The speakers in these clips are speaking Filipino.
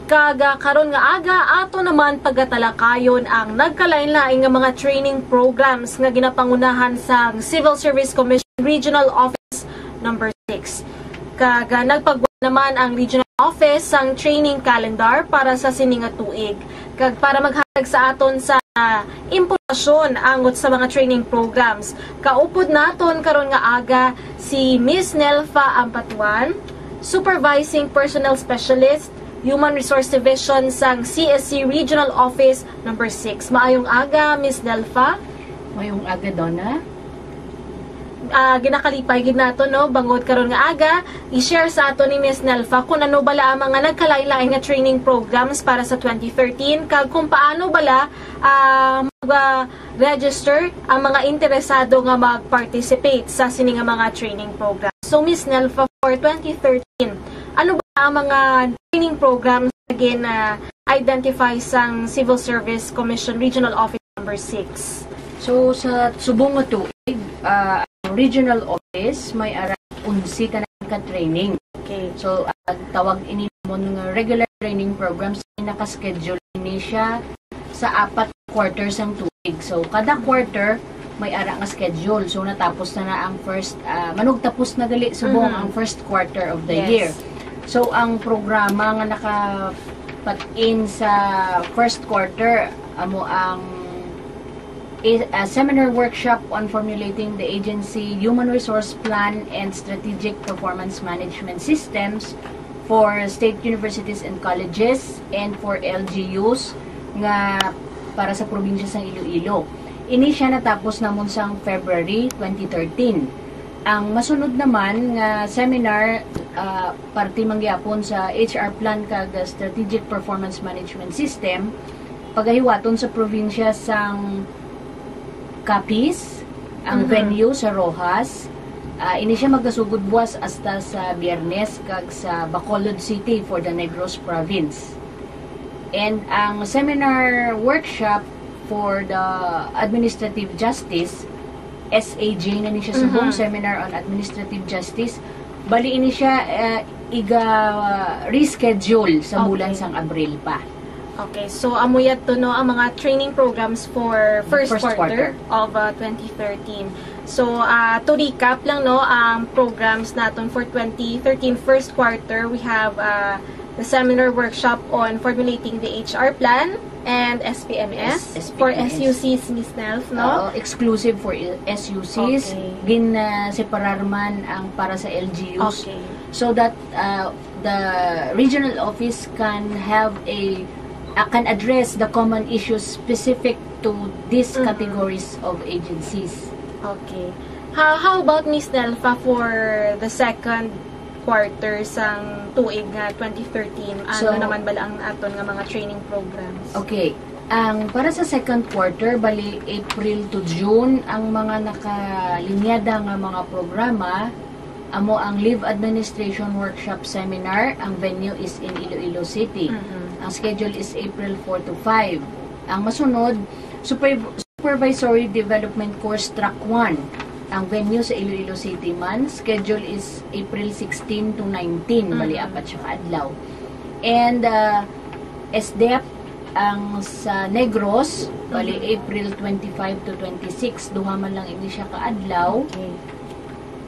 Kaga karon nga aga ato naman pagatalakayon ang nagkalain-laing nga mga training programs nga ginapangunahan sa Civil Service Commission Regional Office number 6. Kaga nagpagwa naman ang Regional Office sang training calendar para sa sini nga tuig. Kag para maghatag sa aton sa impormasyon angot sa mga training programs. Kaupod naton karon nga aga si Miss Nelfa Ampatuan, Supervising Personnel Specialist, Human Resource Division sang CSC Regional Office number 6. Maayong aga, Miss Nelfa. Maayong aga, Donna. Ginakalipay gid nato no bangod karon nga aga i-share sa ato ni Miss Nelfa kung ano bala ang mga nagkalain-lain nga training programs para sa 2013 kag kung paano bala mag-register ang mga interesado nga mag-participate sa sini nga mga training programs. So Miss Nelfa, for 2013, ano ba ang mga training programs again identify sang Civil Service Commission Regional Office number 6? So sa subong nga tuig, Regional Office may ara 11 ka training. Okay. So tawag ini mo nga regular training programs naka-schedule ini siya sa 4 quarters ang tuig. So kada quarter may ara nga schedule. So natapos na ang first manugtapos na gali subong ang first quarter of the year. So ang programa nga nakapat-in sa first quarter amo ang a seminar workshop on formulating the agency human resource plan and strategic performance management systems for state universities and colleges and for LGUs nga para sa probinsya sa Iloilo. Ini siya natapos namon sang February 2013. Ang masunod naman nga seminar parte mangyapon sa HR plan kag strategic performance management system pagahiwaton sa probinsya sang Capiz, ang venue sa Rojas. Ini siya magkasugod buwas hasta sa Biyernes kag sa Bacolod City for the Negros Province. And ang seminar workshop for the Administrative Justice, SAJ na ni siya subong Seminar on Administrative Justice. Bali ini siya reschedule sa bulan sang Abril pa. Okay, so amuyat to no ang mga training programs for first quarter of 2013. So to recap lang no ang programs naton for 2013 first quarter, we have the seminar workshop on formulating the HR plan and SPMS, for SUCs, Miss Nelf, no? Exclusive for SUCs. Okay. Separar man ang para sa LGUs. Okay. So that the regional office can have can address the common issues specific to these categories of agencies. Okay. How about Miss Nelfa for the second quarter sang tuig nga 2013? Ano naman bala ang aton nga mga training programs? Okay. Ang para sa second quarter, bali April to June, ang mga nakalinyada nga mga programa amo ang Leave Administration Workshop Seminar. Ang venue is in Iloilo City. Ang schedule is April 4 to 5. Ang masunod, Supervisory Development Course Track 1. Ang venue sa Iloilo City man. Schedule is April 16 to 19. Bali, apat siya kaadlaw. And SDEP, ang sa Negros, bali April 25 to 26. Duha man lang ini siya kaadlaw. Okay.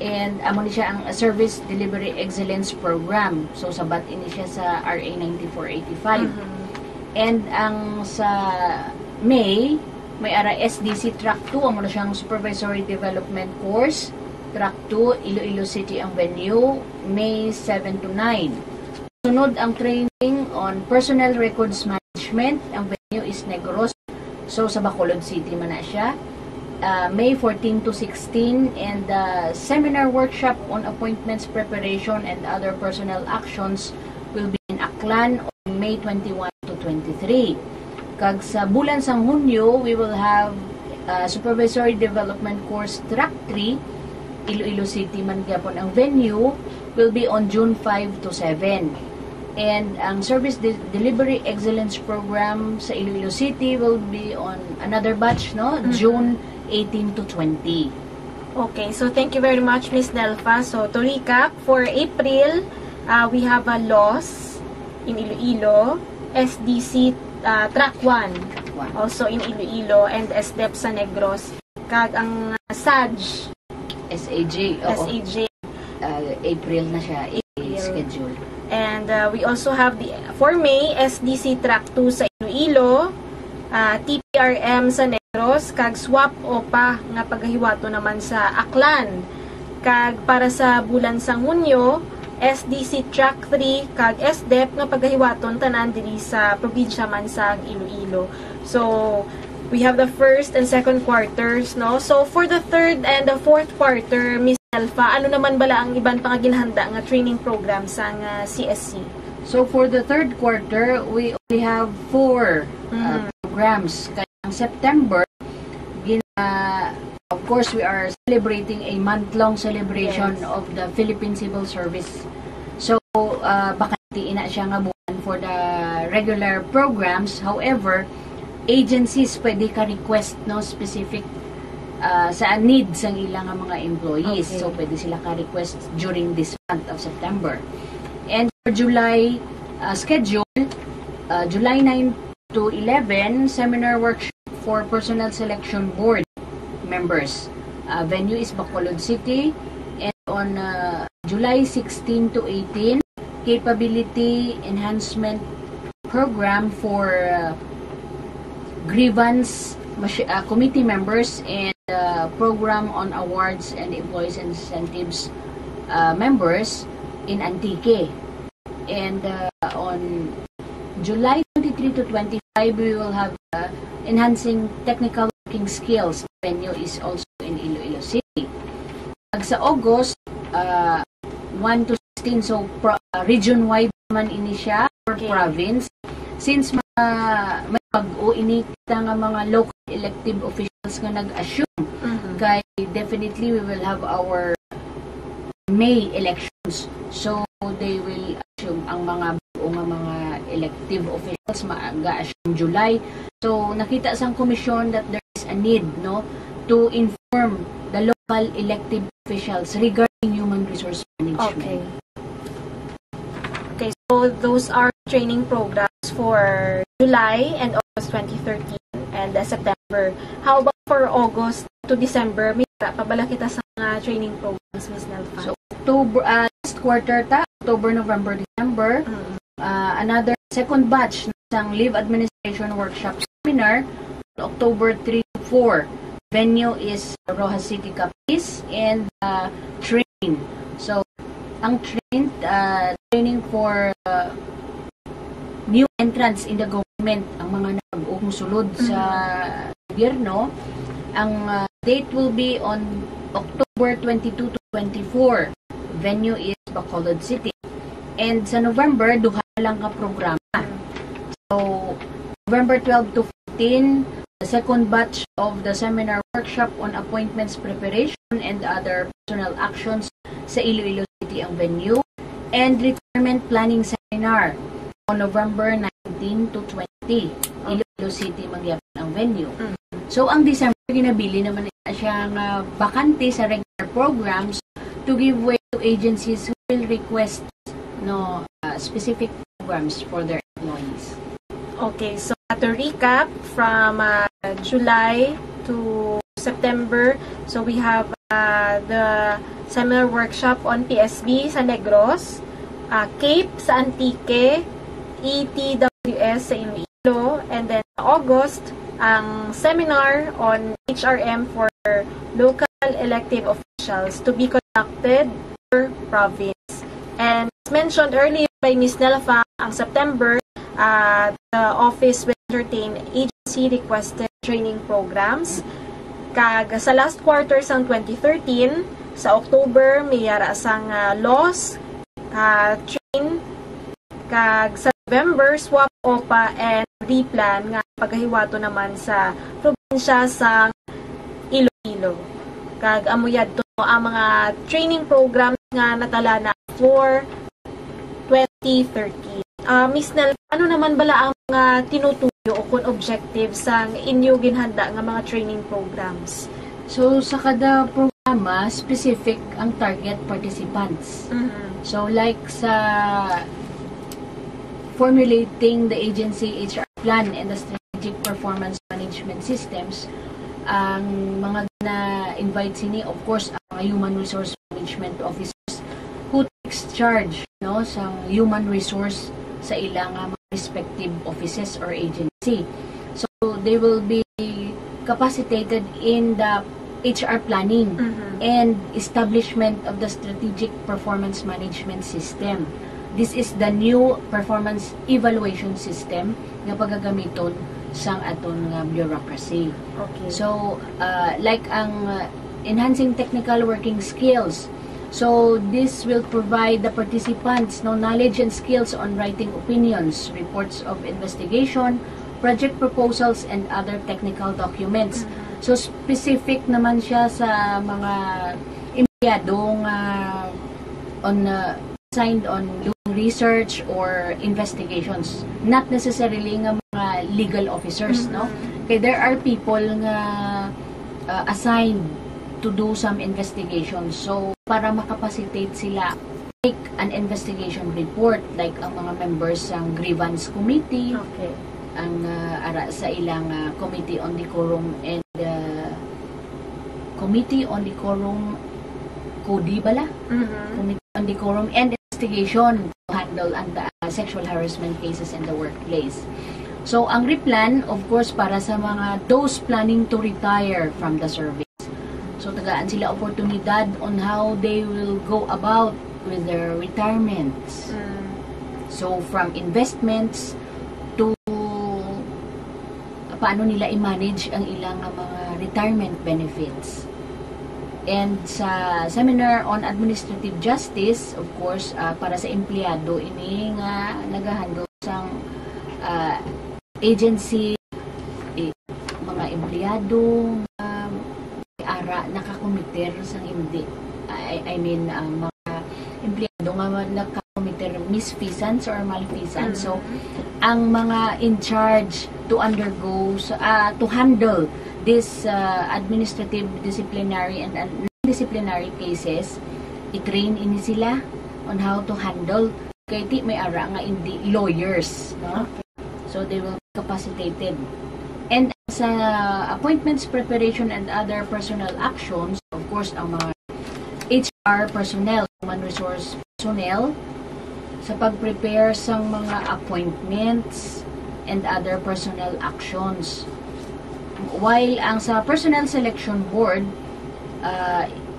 And amo ni siya ang Service Delivery Excellence Program. So sabat ini siya sa RA 9485. And ang sa May may ara SDC Track 2 amo na siyang Supervisory Development Course. Track 2 Iloilo City ang venue, May 7 to 9. Sunod ang training on Personnel Records Management. Ang venue is Negros. So sa Bacolod City man na siya. May 14 to 16, and the seminar workshop on appointments preparation and other personnel actions will be in Aklan on May 21 to 23. Kag sa bulan sang Hunyo, we will have Supervisory Development Course Track 3, Iloilo City man gyapon. Ang venue will be on June 5 to 7. And ang Service Delivery Excellence Program sa Iloilo City will be on another batch, no? June 18 to 20. Okay, so thank you very much, Miss Nelfa. So to recap, for April, we have a laws in Iloilo, SDC Track 1 also in Iloilo, and SDEP sa Negros. Kag ang SAJ, SAJ, April na siya schedule. And we also have for May, SDC Track 2 sa Iloilo, TPRM sa Negros, kag swap OPA nga paghiwato naman sa Aklan. Kag para sa bulan sang Hunyo, SDC Track 3 kag SDEP nga paghiwaton tanan diri sa probinsya man sa Iloilo. So we have the first and second quarters, no? So for the third and the fourth quarter, Miss Elfa, ano naman bala ang iban pang ginhanda nga training program sa CSC? So for the third quarter, we only have 4 programs. Kaya ang September, of course, we are celebrating a month-long celebration of the Philippine Civil Service. So, bakanti ina siya nga buwan for the regular programs. However, agencies pwede ka request no specific sa needs ang ilang mga employees. Okay. So, pwede sila ka request during this month of September. And for July schedule, July 9 to 11, seminar workshop for Personnel Selection Board members. Venue is Bacolod City. And on July 16 to 18, Capability Enhancement Program for grievance committee members, and program on awards and employees incentives members in Antique. And on July 23 to 25, we will have enhancing technical working skills. Venue is also in Iloilo City. Sa August 1 to 16, so region-wide naman ini siya for province. Since may pag-o ini kita nga mga local elective officials nga nag-assume, kay definitely we will have our May elections. So they will assume ang mga buo nga mga elective officials mag-assume July. So nakita sang komisyon that there is a need no to inform the local elective officials regarding human resource management. Okay, so those are training programs for July and August 2013 and September. How about for August to December? May pabala kita sa mga training programs, Ms. Nelfa. So October, last quarter October, November, December. Another second batch ng Leave Administration Workshop Seminar, October 3 to 4. Venue is Rojas City, Capiz, and train. So, ang training for new entrants in the government, ang mga nag-umusulod sa gobyerno, ang date will be on October 22 to 24. Venue is Bacolod City. And sa November, duha lang ka programa. So, November 12 to 14, the second batch of the seminar workshop on appointments preparation and other personal actions sa Iloilo City ang venue. And retirement planning seminar on November 19 to 20. Iloilo City magyapon ang venue. So, ang December, ginabili naman na siya nga bakante sa regular programs to give way to agencies who will request specific programs for their employees. Okay, so to recap from July to September, so we have the seminar workshop on PSB sa Negros, CAPE sa Antique, ETWS sa Iloilo, and then August, ang seminar on HRM for local elective officials to be conducted per province. And as mentioned earlier by Ms. Nelfa, ang September, the office will entertain agency-requested training programs. Kag sa last quarter sang 2013, sa October, may yara sang laws, train. Kag sa November, swap OPA and replan nga paghiwato naman sa probinsya sang Iloilo. Kag amuyad to ang mga training programs nga natala na for 2013. Ms. Nel, ano naman bala ang mga tinutuyo o kung objectives sang inyo ginhanda nga mga training programs? So, sa kada programa, specific ang target participants. So, like sa formulating the agency HR plan and the strategic performance management systems, ang mga na-invite sini, of course, ang human resource management officers who takes charge, no, sa human resource sa ilang mga respective offices or agency. So, they will be capacitated in the HR planning and establishment of the strategic performance management system. This is the new performance evaluation system nga pagagamiton sang aton nga bureaucracy. Okay. So, like ang enhancing technical working skills. So, this will provide the participants no knowledge and skills on writing opinions, reports of investigation, project proposals, and other technical documents. So, specific naman siya sa mga empleyadong assigned on doing research or investigations. Not necessarily nga mga legal officers, no? Okay, there are people nga assigned to do some investigations. So, para makapacitate sila, take an investigation report, like ang mga members ng grievance committee, Okay. ang ara sa ilang committee on decorum and committee on decorum CODI bala? Committee on decorum and investigation to handle ang sexual harassment cases in the workplace. So, ang replan, of course, para sa mga those planning to retire from the service. So, tagaan sila oportunidad on how they will go about with their retirements. So, from investments to paano nila i-manage ang ilang mga retirement benefits. And sa seminar on administrative justice, of course, para sa empleyado, ini nga nagahandle sang agency, mga empleyado, ara nakakomiter sang hindi. I mean, mga empleyado nga nakakomiter misfeasance or malfeasance. So, ang mga in charge to undergo, to handle this administrative, disciplinary, and non-disciplinary cases, i-train ini sila on how to handle. Kaya di may ara nga hindi lawyers, no? So, they will be capacitated. And sa appointments, preparation, and other personal actions, of course, ang mga HR personnel, human resource personnel, sa pag-prepare sa mga appointments and other personnel actions. While ang sa personnel selection board,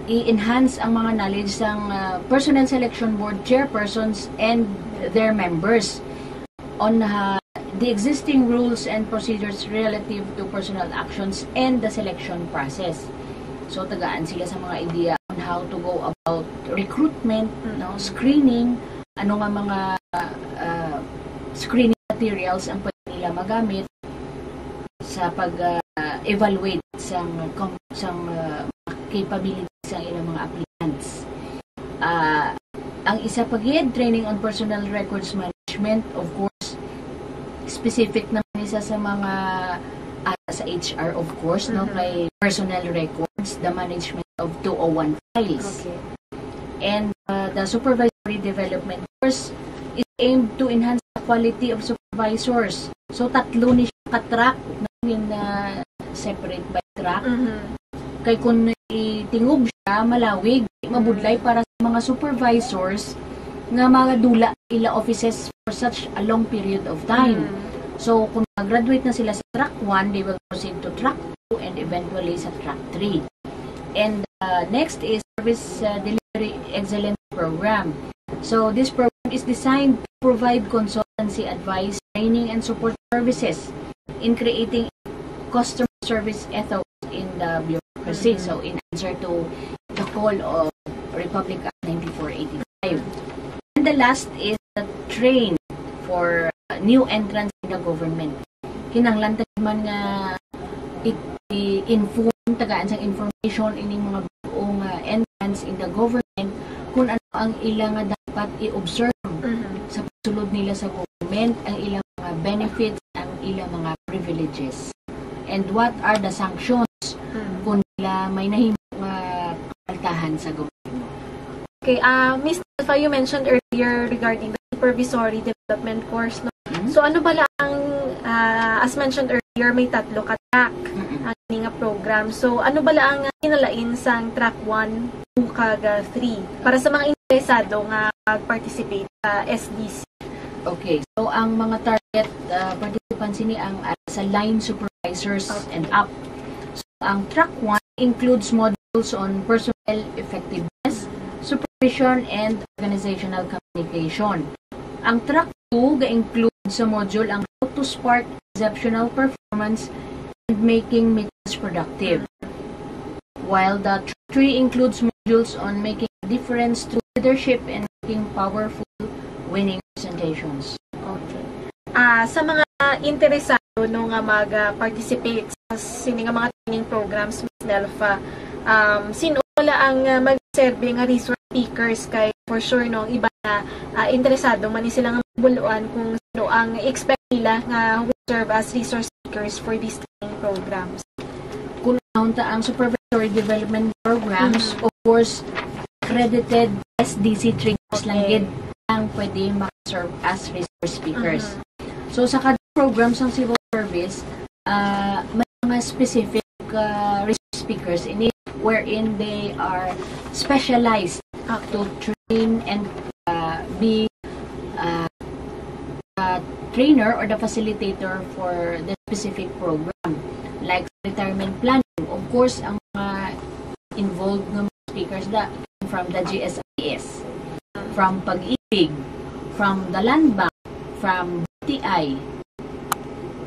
i-enhance ang mga knowledge ng personnel selection board chairpersons and their members on the existing rules and procedures relative to personnel actions and the selection process. So, tagaan sila sa mga idea on how to go about recruitment, no, screening, ano nga mga screening materials ang pwede nila magamit sa pag-evaluate sa capabilities ng ilang mga applicants. Ang isa pag-head training on personal records management, of course, specific naman isa sa mga sa HR, of course, no, kay personal records, the management of 201 files. Okay. And the supervisory development course is aimed to enhance the quality of supervisors. So, tatlo ni siya ka-track, separate by track. Kay kung itingog siya, malawig, mabudlay para sa mga supervisors nga mga dula ila offices for such a long period of time. So, kung mag-graduate na sila sa track 1, they will proceed to track 2 and eventually sa track 3. And next is Service Delivery Excellence Program. So, this program is designed to provide consultancy advice, training, and support services in creating customer service ethos in the bureaucracy. So, in answer to the call of Republic Act 9485. And the last is the train for new entrants in the government. Kinanglan man nga i-inform, tagaan sang information ining mga buong entrants in the government kung ano ang ilang dapat i-observe sa pagsulod nila sa government, ang ilang mga benefits, ang ilang mga privileges. And what are the sanctions kung nila may nahimong kaltahan sa gobyerno. Okay, Ms. Alpha, you mentioned earlier regarding the supervisory development course, no? So ano ba lang, as mentioned earlier, may 3 ka track ang nga program. So ano ba lang kinalain sang track 1, 2 kag 3 para sa mga interesado nga participate sa SDC? Okay, so ang mga target participants ini ang sa line supervisors and up. So ang track 1 includes modules on personnel effectiveness, supervision, and organizational communication. Ang track 2 ga-include sa module ang how to spark exceptional performance and making meetings productive. While the track 3 includes modules on making a difference through leadership and making powerful winning presentations. Okay. Sa mga interesado no nga mag-participate sa sini nga mga training programs, Ms. Nelfa, sino wala ang mag-serve nga resource speakers kay for sure no iba na interesado man sila nga buluan kung sino ang expect nila nga will serve as resource speakers for these training programs. Kung ang supervisory development programs, of course, accredited SDC trainers lang gid ang pwede mag-serve as resource speakers. So sa kada programs ng civil service, may mga specific resource speakers in it wherein they are specialized to train and be the trainer or the facilitator for the specific program. Like retirement planning, of course, ang mga involved ng speakers from the GSIS, from Pag-ibig, from the Land Bank, from BTI.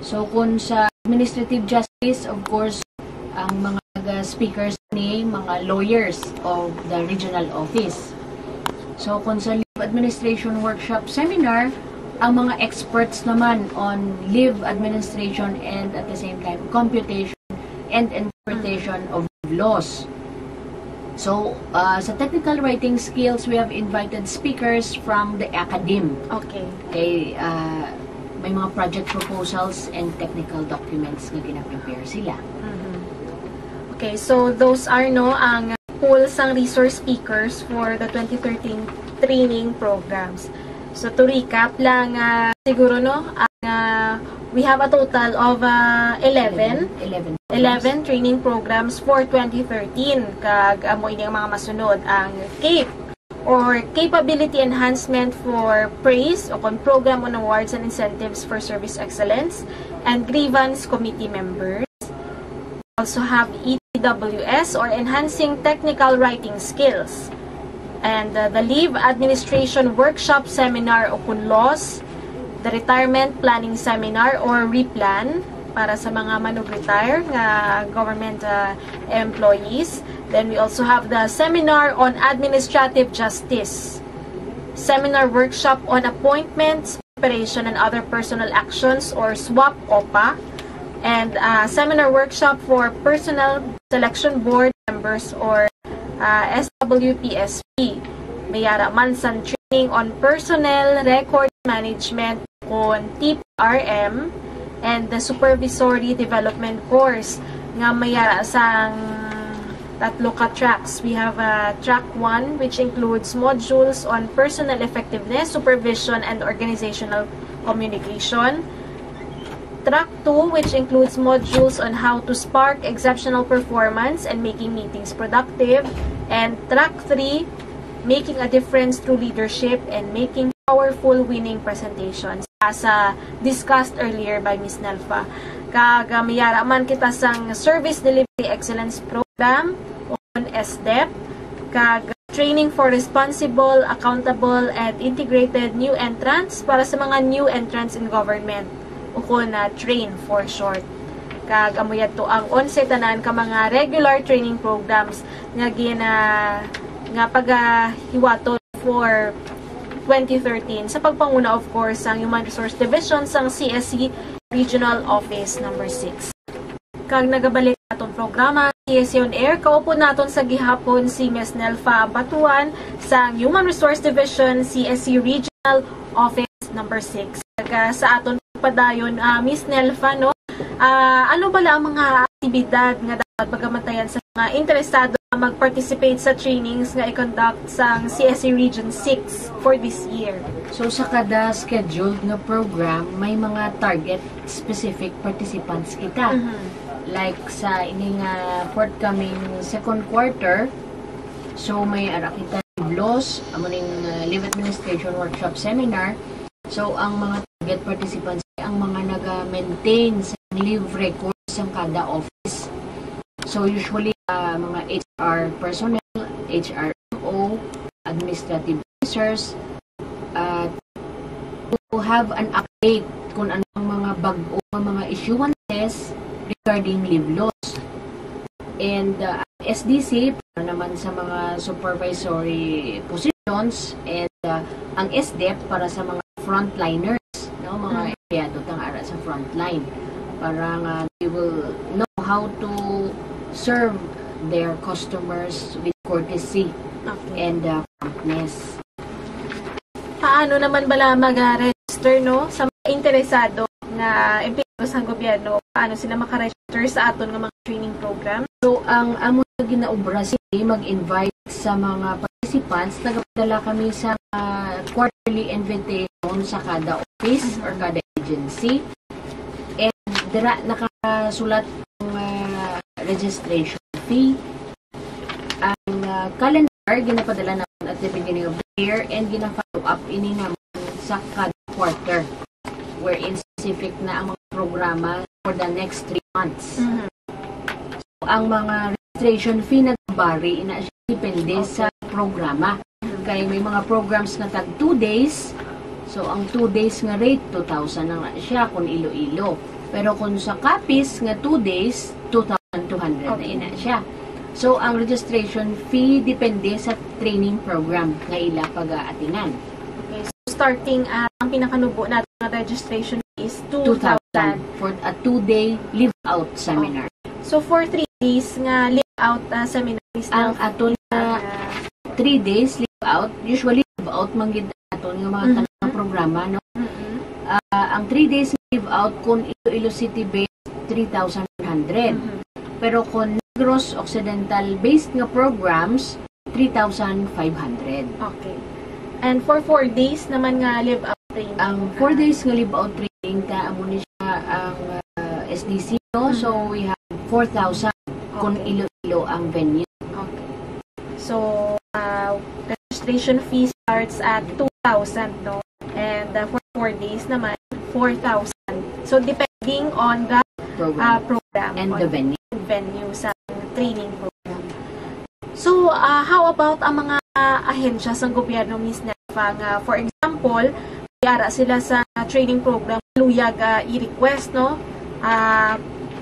So kung sa administrative justice, of course, ang mga speakers ni mga lawyers of the regional office. So kung sa leave administration workshop seminar, ang mga experts naman on leave administration and at the same time computation and interpretation of laws. So, sa technical writing skills, we have invited speakers from the academe. Okay. Okay, may mga project proposals and technical documents na gina-prepare sila. Okay, so those are no ang pools ang resource speakers for the 2013 training programs. So to recap lang, siguro no, we have a total of 11 training programs for 2013. Kag amo ini ang mga masunod ang CAPE or Capability Enhancement for Praise o Program on Awards and Incentives for Service Excellence and Grievance Committee members. We also have ETWS or Enhancing Technical Writing Skills. And the Leave Administration Workshop Seminar o KUNLOS, the Retirement Planning Seminar or REPLAN para sa mga manug-retire nga government employees. Then we also have the Seminar on Administrative Justice, Seminar Workshop on Appointments, Preparation and Other Personal Actions or SWAP-OPA, and Seminar Workshop for Personnel Selection Board members or SWPSP. May mansan training on personnel record management on TPRM and the supervisory development course nga mayara sang 3 ka tracks. We have track 1 which includes modules on personnel effectiveness, supervision and organizational communication. Track 2, which includes modules on how to spark exceptional performance and making meetings productive. And Track 3, making a difference through leadership and making powerful winning presentations. As discussed earlier by Ms. Nelfa. Kagamiyara man kita sang Service Delivery Excellence Program on SDEP. Training for responsible, accountable, and integrated new entrants para sa mga new entrants in government. Uko na train for short. Kag amuyad to ang 11 tanan ka mga regular training programs nga nga paghiwaton for 2013 sa pagpanguna of course ang Human Resource Division sang CSC Regional Office number 6. Kag nagabalik atong programa CSC on Air, kaupo naton sa gihapon si Ms. Nelfa Batuan sang Human Resource Division CSC Regional Office number 6. Kag sa aton padayon Ms. Nelfa no, ano bala ang mga aktibidad nga dapat pagamantayan sa mga interesado na mag-participate sa trainings nga i-conduct sa CSE Region 6 for this year? So sa kada scheduled nga program, may mga target specific participants kita. Like sa ining forthcoming second quarter, so may ara kita LIVLOS, amuning Leave Administration Workshop Seminar. So ang mga target participants ay ang mga naga-maintain sa leave records ng kada office. So usually mga HR personnel, HRO, administrative officers, to have an update kung anong mga bago mga issuances regarding leave laws. And SDC para naman sa mga supervisory positions, and ang SDEP para sa mga frontliners, no, mga empleyado tang ara sa frontline, para nga they will know how to serve their customers with courtesy and promptness. Paano naman bala mag-register, no, sa mga interesado na empleyado sa gobyerno? Paano sila makaregister sa aton nga mga training program? So ang amo na ginaobra sila mag-invite sa mga participants. Nagapadala kami sa quarterly invitation sa kada office or kada agency, and dira nakasulat ang registration fee. Ang calendar ginapadala naman at the beginning of the year, and gina-follow up ini naman sa kada quarter, wherein specific na ang mga programa for the next 3 months. So, ang mga registration fee nag-vary, depende sa programa. Kaya may mga programs na tag 2 days, so ang 2 days nga rate 2,000 na nga siya kung Iloilo. Pero kung sa Capiz nga 2 days, 2,200 na ina siya. So ang registration fee depende sa training program nga ila pag-aatinan. Okay, so starting ang pinakanubo natin na registration fee is 2,000 for a 2-day live-out seminar. So for 3 days nga live-out seminar is ang aton na 3 days live-out, usually live-out manggid aton nga mga tanang programa, no? Ang 3 days live-out kung Iloilo City based 3,100. Pero kung Negros Occidental based nga programs 3,500. Okay. And for 4 days naman nga live-out training. Ang 4 days nga live-out training ta amo ni siya ang SDC, no? So we have 4,000 kung Iloilo ang venue. Okay. So registration fee starts at 2,000, no? And for 4 days naman 4,000. So depending on the program and the venue sa training program. So how about ang mga ahensya sa gobyerno, Ms. Nelfa, nga for example, yara sila sa training program, luyag i-request, no?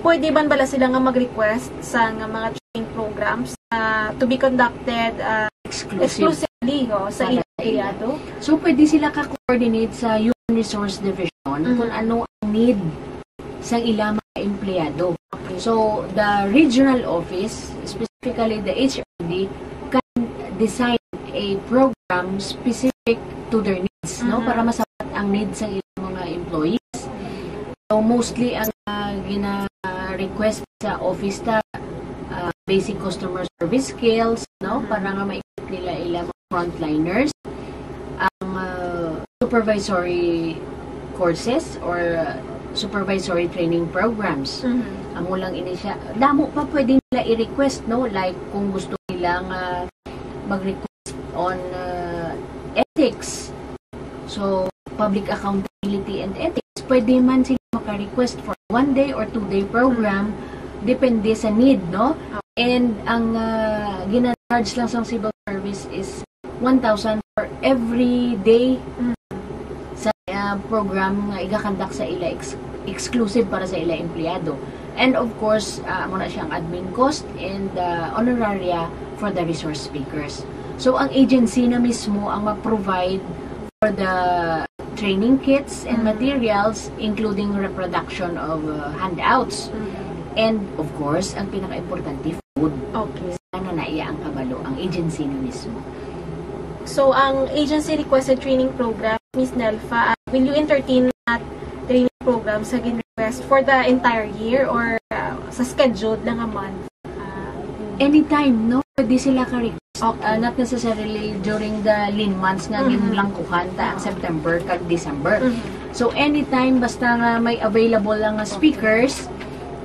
Pwede ban bala sila nga mag-request sa nga mga training programs to be conducted exclusively sa empleyado? So pwede sila ka-coordinate sa Human Resource Division kung ano ang need sa ilang mga empleyado. So the regional office, specifically the HRD, can design a program specific to their needs, no, para masapat ang needs ng ilang mga employees. So mostly ang gina-request sa office ta basic customer service skills, no, para nga maikot nila ilang mga frontliners, ang supervisory courses or supervisory training programs. Amo lang ini siya. Damo pa pwede nila i-request, no? Like kung gusto nilang mag-request on ethics. So, public accountability and ethics. Pwede man sila maka-request for 1 day or 2 day program. Depende sa need, no? And ang gina-charge lang sa civil service is 1,000 for every day sa program nga igakandak sa ila exclusive para sa ila empleyado. And of course, muna siyang admin cost and honoraria for the resource speakers. So ang agency na mismo ang mag-provide for the training kits and materials, including reproduction of handouts. And of course, ang pinaka-importante, food. Okay. Sana naiya ang kabalo, ang agency na mismo. So ang agency requested training program, Ms. Nelfa, will you entertain that training program sa request for the entire year or sa scheduled lang a month? anytime, no? Pwede sila ka-request. Not necessarily during the lean months nga ginlangkuhan ta ang September kag December. So anytime basta nga may available lang nga speakers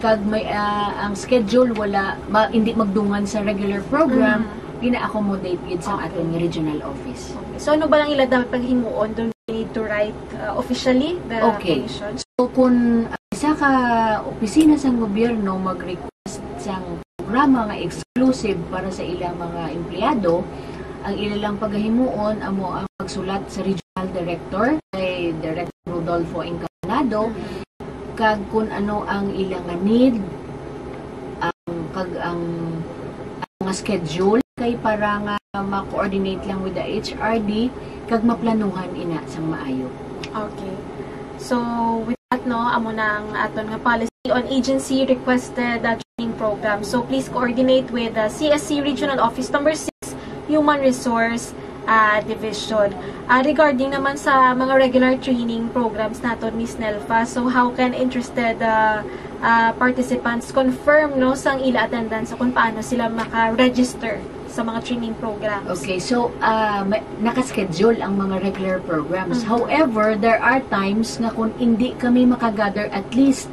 kag may ang schedule wala hindi magdungan sa regular program, gina-accommodate gid sa ating regional office. Okay. So ano ba lang ila dapat paghimuon? Do we need to write officially the commission? So kung isa ka opisina sa gobyerno mag-request sang programa nga exclusive para sa ilang mga empleyado, ang ilang paghimuon amo ang pagsulat sa regional director kay Director Rodolfo Encarnado kag kun ano ang ilang need ang mga schedule kay para nga ma-coordinate lang with the HRD kag maplanuhan ina sang maayo. Okay. So with that no amo nang aton nga policy on agency requested training program. So please coordinate with the CSC Regional Office number 6 Human Resource Division. Regarding naman sa mga regular training programs naton, Miss Nelfa, so how can interested participants confirm no sang ila attendance kung paano sila maka-register sa mga training programs? Okay, so naka-schedule ang mga regular programs. However, there are times na kung hindi kami makagather at least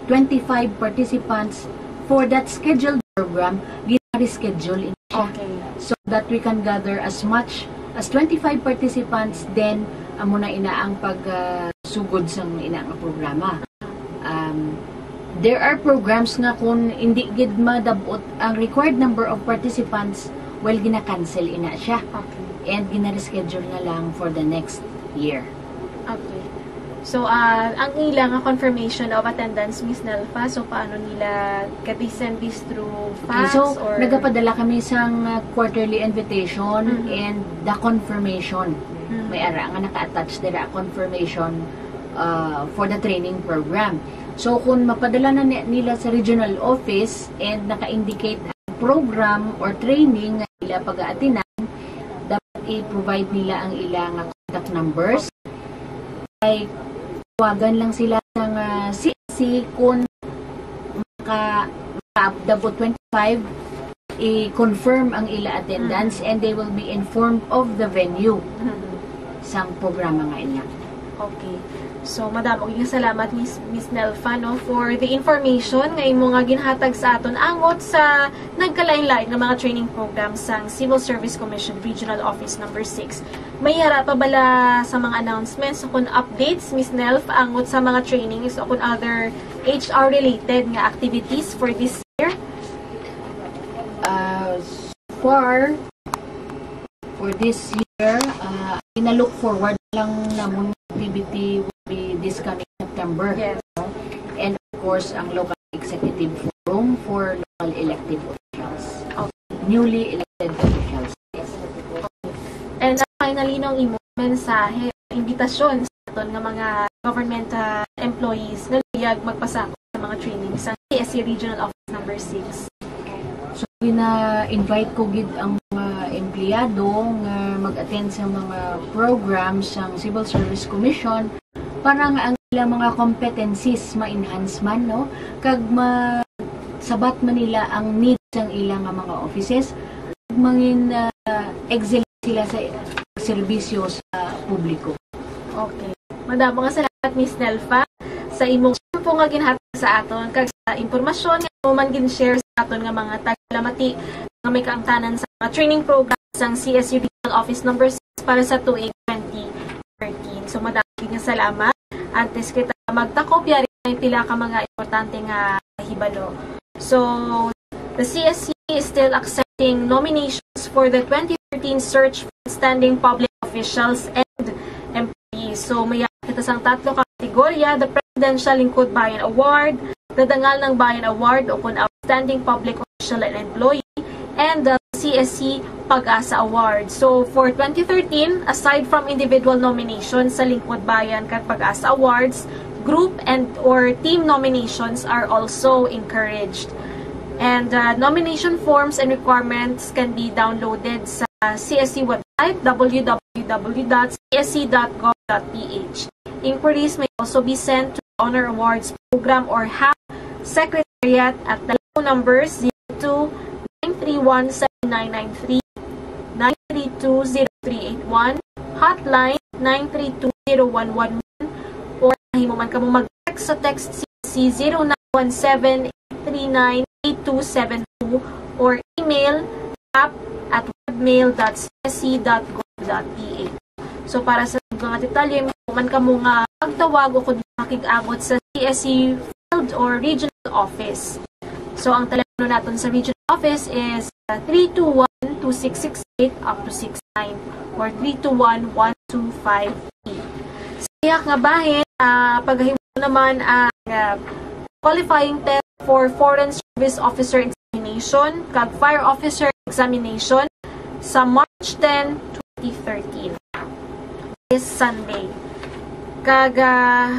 25 participants for that scheduled program, gina-reschedule in siya. Okay. So that we can gather as much as 25 participants, then amo na ina ang pagsugod sa ina nga programa. There are programs nga kung hindi gid madabot ang required number of participants, well gina-cancel ina siya. Okay. And gina-reschedule na lang for the next year. Okay. So, ang ilang confirmation of attendance, Miss Nelfa, so paano nila send this through fax? Okay, so, or nagapadala kami sang quarterly invitation and the confirmation. May ara nga naka-attach dira confirmation for the training program. So, kung mapadala na nila sa regional office and naka-indicate ang program or training na nila pag-aatinan, dapat i-provide nila ang ilang contact numbers. Like, tawagan lang sila ng CSC kung maka-dabot 25, i-confirm ang ila attendance and they will be informed of the venue sang programa nga ina. Okay. So, madam, og salamat Miss Nelfa no, for the information nga imo nga ginhatag sa aton angot sa nagkalain-lain nga mga training programs sang Civil Service Commission Regional Office number 6. May hara pa bala sa mga announcements o kung updates, Miss Nelf, angot sa mga trainings o kung other HR-related nga activities for this year? For this year, ina-look forward lang namon activity will be this coming September. Yes. And of course, ang local executive forum for local elected officials. Okay. Newly elected officials. Yes. And finally, nung imo mensahe, imbitasyon sa aton nga mga government employees na liyag magpasako sa mga training sa CSC Regional Office number 6. So, gina-invite ko gid ang mga empleyado nga mag-attend sa mga programs ng Civil Service Commission para nga ang ilang mga competencies ma-enhance man, no? Kag sabat man nila ang needs ng ilang mga offices, mangin excel sila sa serbisyo sa publiko. Okay. Madam, mga salamat Miss Nelfa sa imong po nga ginhatag sa aton kag sa impormasyon nga mo man gin-share sa aton nga mga tagalamati nga may kaangtanan sa mga training program sang CSU Regional Office number 6 para sa tuig 2013. So madam, nga salamat. Antes kita magtakopya rin pila ka mga importante nga hibalo. So the CSC is still accepting nominations for the 2013 search for outstanding public officials and employees. So may kita sang tatlo ka kategorya: the Presidential Lingkod Bayan Award, the Dangal ng Bayan Award o kung outstanding public official and employee, and the CSC Pag-asa Award. So for 2013, aside from individual nominations sa Lingkod Bayan kag Pag-asa Awards, group and or team nominations are also encouraged. And nomination forms and requirements can be downloaded sa CSC website www.csc.gov.ph. Inquiries may also be sent to the Honor Awards Program or HAP Secretariat at telephone numbers 02-931-931-931 0917-993, 932-0381, hotline 932-0111, or himo man ka mo mag-text sa text CSC 0917-839-8272, or email app@webmail.csc.gov.ph. So para sa mga detalye, man ka mo nga magtawag o kung makig-abot sa CSC Field or Regional Office. So ang telepono natin sa Regional Office is 321-2668 up to 69 or 321-1253. Sa iyak nga bahin, paghahimo naman ang qualifying test for Foreign Service Officer Examination kag Fire Officer Examination sa March 10, 2013. This Sunday. Kag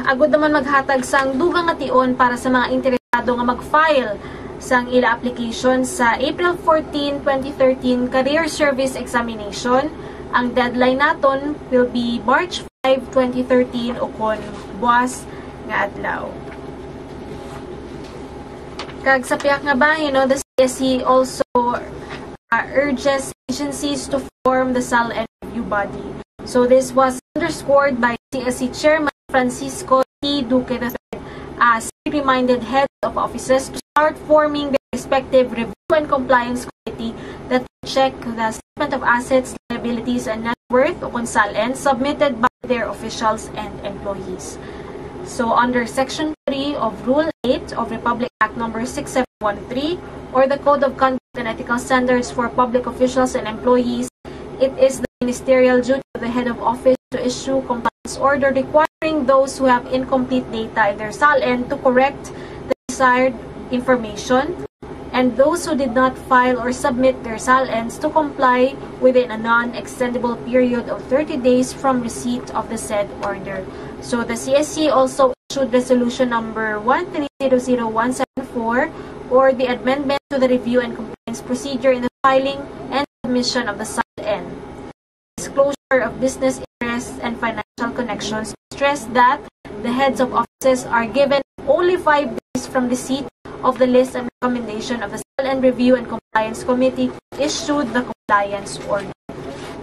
agud naman maghatag sang dugang nga tion para sa mga interesado nga mag-file sang ila application sa April 14, 2013 Career Service Examination. Ang deadline naton will be March 5, 2013 o kon buwas nga adlaw. Kag sa piyak nga bahin, no, the CSC also urges agencies to form the SAL and review body. So this was underscored by CSC Chairman Francisco T. Duque III as he reminded heads of offices to start forming their respective review and compliance committee that check the statement of assets, liabilities, and net worth o SALN submitted by their officials and employees. So under Section 3 of Rule 8 of Republic Act No. 6713 or the Code of Conduct and Ethical Standards for Public Officials and Employees, it is the ministerial duty of the head of office to issue compliance order requiring those who have incomplete data in their SALN to correct the desired information, and those who did not file or submit their SALNs to comply within a non-extendable period of 30 days from receipt of the said order. So the CSC also issued Resolution number 1300174 or the amendment to the review and compliance procedure in the filing and submission of the SALN. Disclosure of business interests and financial connections stress that the heads of offices are given only 5 days from receipt of the list and recommendation of the SALN Review and Compliance Committee issued the compliance order.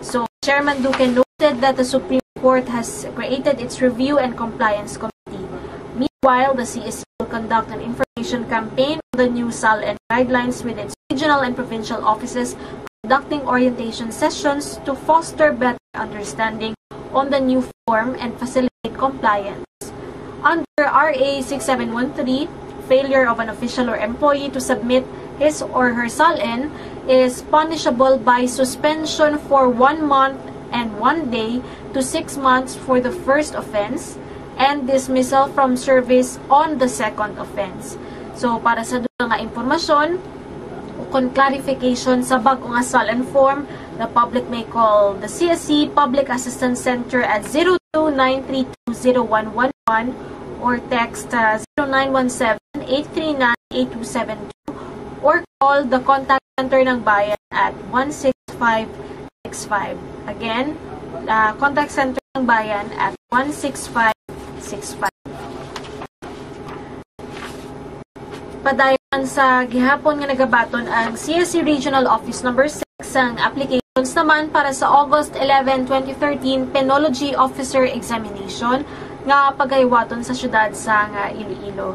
So Chairman Duque noted that the Supreme Court has created its Review and Compliance Committee. Meanwhile, the CSC will conduct an information campaign on the new SALN guidelines with its regional and provincial offices, conducting orientation sessions to foster better understanding on the new form and facilitate compliance. Under RA 6713, failure of an official or employee to submit his or her SALN is punishable by suspension for 1 month and 1 day to 6 months for the first offense and dismissal from service on the second offense. So para sa dugang nga impormasyon kung clarification sa bag-o nga SALN form, the public may call the CSC Public Assistance Center at 02-932-0111 or text 0917-839-8272 or call the contact center ng bayan at 16565. Again, contact center ng bayan at 16565. Padayon sa gihapon nga nagabaton ang CSC Regional Office No. 6 ang applications naman para sa August 11, 2013 Penology Officer Examination nga pagaywaton sa syudad sa Iloilo.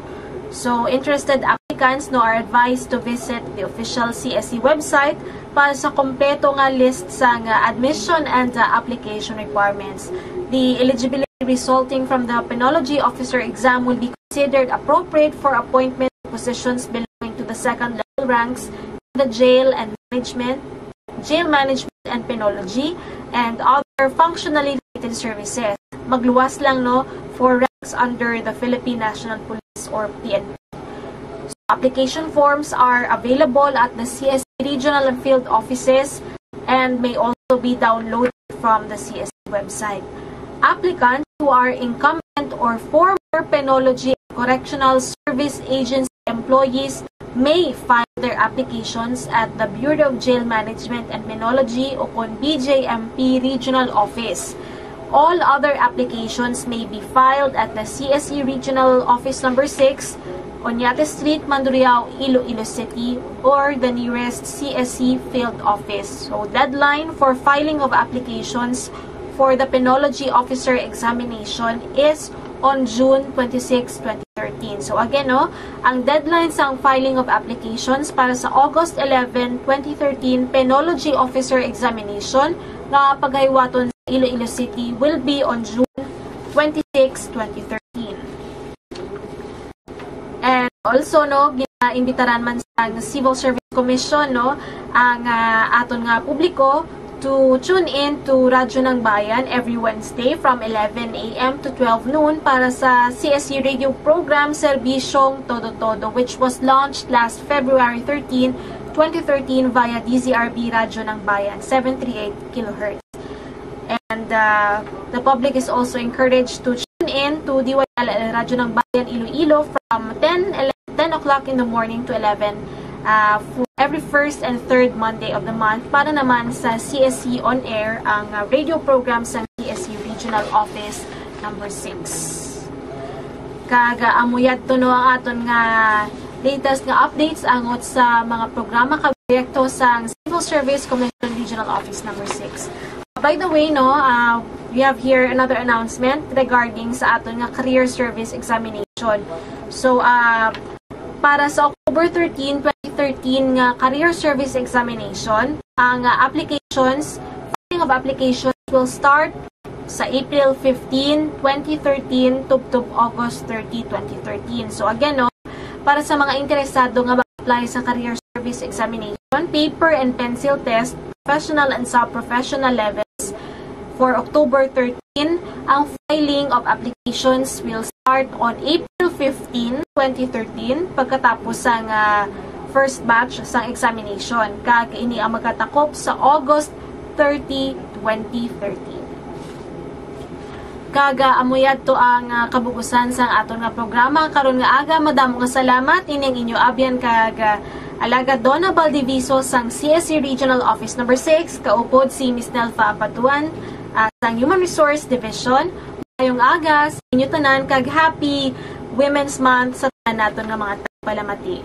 So, interested applicants are advised to visit the official CSC website para sa kompleto nga list sa admission and application requirements. The eligibility resulting from the Penology Officer exam will be considered appropriate for appointment to positions belonging to the second level ranks in the jail management and penology, and other functionally related services. Magluwas lang for ranks under the Philippine National Police or PNP. So, application forms are available at the CSC regional and field offices and may also be downloaded from the CSC website. Applicants who are incumbent or former Penology and Correctional Service Agency employees may file their applications at the Bureau of Jail Management and Penology o BJMP Regional Office. All other applications may be filed at the CSC Regional Office No. 6 Oñate Street, Mandurriao, Iloilo City, or the nearest CSE field office. So deadline for filing of applications for the Penology Officer Examination is on June 26, 2013. So again, no, ang deadline sa filing of applications para sa August 11, 2013 Penology Officer Examination na paghiwaton sa Iloilo City will be on June 26, 2013. And also, no, gina-imbitaran man sa Civil Service Commission, no, ang aton nga publiko to tune in to Radyo ng Bayan every Wednesday from 11 a.m. to 12 noon para sa CSE radio program Serbisyong Todo-Todo, which was launched last February 13, 2013 via DZRB Radyo ng Bayan, 738 kHz. And the public is also encouraged to tune in to DYL Radyo ng Bayan Iloilo from 10 o'clock in the morning to 11 for every first and third Monday of the month para naman sa CSE On Air, ang radio program sa CSE Regional Office number 6. Kaga-amuyad to no ang aton nga latest nga updates angot sa mga programa kaproyekto sa Civil Service Commission Regional Office number 6. By the way, no, we have here another announcement regarding sa aton nga Career Service Examination. So, para sa October 13, 2013 nga Career Service Examination, ang applications, filing of applications will start sa April 15, 2013 to August 30, 2013. So again, no, para sa mga interesado nga mag-apply sa Career Service Examination, paper and pencil test, professional and sub-professional levels for October 13, ang filing of applications will start on April 15, 2013 pagkatapos ang first batch sa examination. Kag ini ang magkatakop sa August 30, 2013. Kaga amuyad to ang kabugusan sa aton nga programa karon nga aga. Madamo nga salamat ining inyo abyan kag Alaga Donna Baldiviso sang CSE Regional Office number 6, kaupod si Ms. Nelfa Apatuan sang Human Resource Division. Ngayong aga sa inyo tanan kag Happy Women's Month sa tanan naton nga mga palamati.